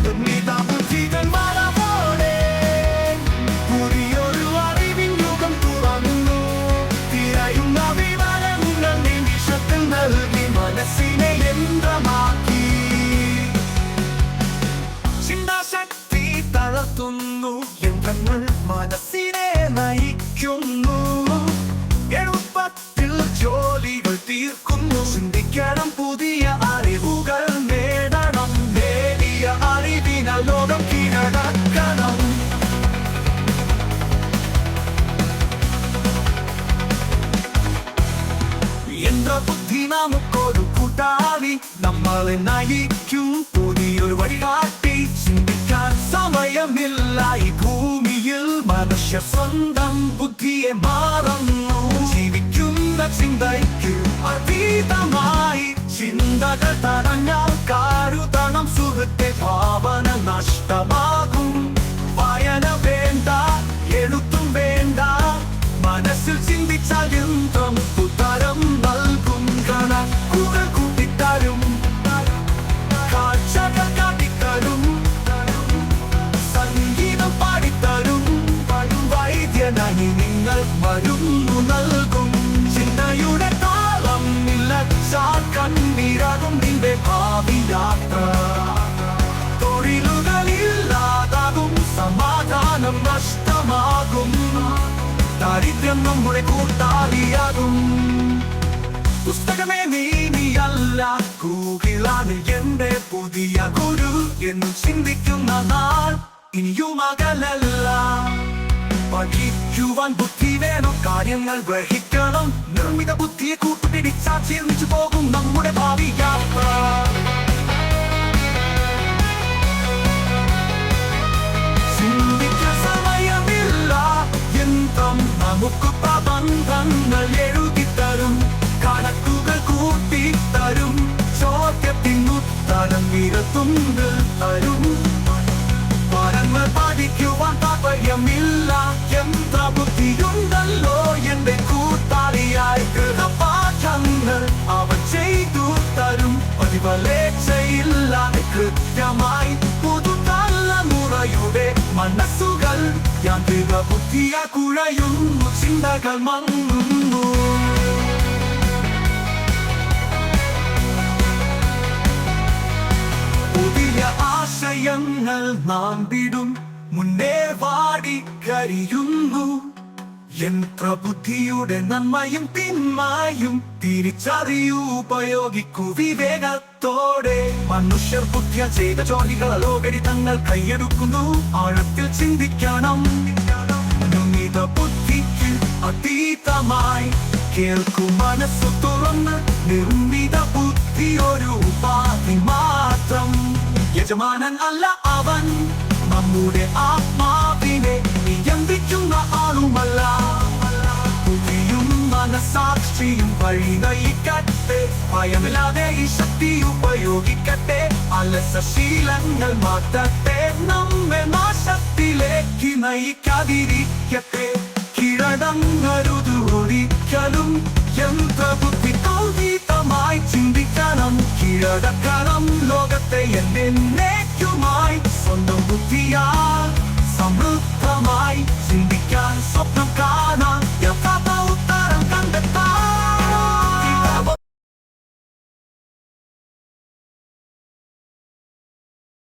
നിർമ്മിത ബുദ്ധികൾ വളവോടെ പുതിയൊരു അറിവിൻ യുഗം തുറന്നു. തിരയുന്ന വിവരങ്ങൾ നിമിഷത്തിൽ നൽകി മനസ്സിനെ യന്ത്രമാക്കി. ചിന്താശക്തി തളർത്തുന്നു, യന്ത്രങ്ങൾ മനസ്സിനെ നയിക്കുന്നു. എളുപ്പത്തിൽ ജോലികൾ തീർക്കുന്നു. ചിന്തിക്കണം, പുതിയ അറിവുകൾ നേടണം. നേടിയ അറിവിനാൽ ലോകം കീഴടക്കണം. യന്ത്രബുദ്ധി നമുക്കൊരു കൂട്ടാളി, നമ്മളെ നയിക്കും പുതിയൊരു വഴികാട്ടി. ചിന്തിക്കാൻ സമയമില്ല ഈ ഭൂമിയിൽ, മനുഷ്യർ സ്വന്തം ബുദ്ധിയെ മറന്നു. ജീവിക്കുന്ന ചിന്തയ്ക്ക് അതീതമായി ചിന്തകൾ തടഞ്ഞാൽ കരുതണം സുഹൃത്തെ, ഭാവന നഷ്ടമാകും. വായന വേണ്ട, എഴുത്തും വേണ്ട, മനസ്സിൽ ചിന്തിച്ചാൽ യന്ത്രം ഉത്തരം നൽകും. കണക്കുകൾ കൂട്ടിത്തരും, കാഴ്ചകൾ കാട്ടിത്തരും, സംഗീതം പാടിത്തരും. വൈദ്യനായി നിങ്ങൾ മരുന്നു നൽകും. ചിന്തയുടെ താളം നിലച്ചാൽ കണ്ണീരാകും നിന്റെ ഭാവി യാത്ര. തൊഴിലുകളില്ലാതാകും, സമാധാനം നഷ്ടമാകും, ദാരിദ്ര്യം നമ്മുടെ കൂട്ടാളിയാകും. പുസ്തകമേ നീയല്ല, ഗൂഗിളാണ് എന്റെ പുതിയ ഗുരു എന്ന് ചിന്തിക്കുന്ന നാൾ ഇനിയും അകലല്ല. പഠിക്കുവാൻ ബുദ്ധി വേണം, കാര്യങ്ങൾ ഗ്രഹിക്കണം. നിർമ്മിത ബുദ്ധിയെ കൂട്ടുപിടിച്ചാൽ ചിന്തിച്ചു പോകും നമ്മുടെ ഭാവി യാത്ര. ചിന്തിക്കാൻ സമയമില്ല, യന്ത്രം നമുക്ക് പ്രബന്ധങ്ങൾ എഴുതിത്തരും. കണക്കുകൾ കൂട്ടിത്തരും, ചോദ്യത്തിനുത്തരം വിരത്തുണ്ട് തരും. പാഠങ്ങൾ പഠിക്കുവാൻ താല്പര്യമില്ല, യന്ത്രബുദ്ധിയുണ്ടല്ലോ എന്റെ കൂട്ടാളിയായി. ഗൃഹപാഠങ്ങൾ അവ ചെയ്തു തരും, പതിവലേച്ചയില്ലാതെ കൃത്യമായി. പുതുതലമുറയുടെ മനസ്സുകൾ യാന്ത്രിക ബുദ്ധിയ കുഴയുന്നു, ചിന്തകൾ മങ്ങുന്നു. പുതിയ ആശയങ്ങൾ നാം വിടും മുന്നേ വാടി കരിയുന്നു. യന്ത്രബുദ്ധിയുടെ നന്മയും തിന്മയും തിരിച്ചറിയൂ, ഉപയോഗിക്കൂ വിവേകത്തോടെ. മനുഷ്യർ ബുദ്ധിയ ചെയ്ത ജോലികൾ ലോകരി തങ്ങൾ കൈയെടുക്കുന്നു. ആഴത്തിൽ ചിന്തിക്കണം, നിർമ്മിത ബുദ്ധിക്ക് അതീതമായി കേൾക്കും മനസ്സു തുറന്ന്. നിർമ്മിത ബുദ്ധി ഒരു ഉപാധി മാത്രം, യജമാനൻ അല്ല അവൻ. നമ്മുടെ ആത്മാവിനെ നിയന്ത്രിക്കുന്ന ആളുമല്ല. ബുദ്ധിയും മനസാക്ഷിയും വഴി നയിക്കട്ടെ, ഭയമില്ലാതെ ഈ ശക്തി ഉപയോഗിക്കട്ടെ. അലസശീലങ്ങൾ മാറ്റട്ടെ, നമ്മെ നാശത്തിലേക്ക് നയിക്കാതിരിക്കട്ടെ. കീഴടങ്ങരുത് ഒരിക്കലും, യന്ത്രബുദ്ധി കൗതീതമായി ചിന്തിക്കണം. കീഴടക്കണം ലോകത്തെ എന്നേക്കുമായി, സ്വന്തം ബുദ്ധിയാ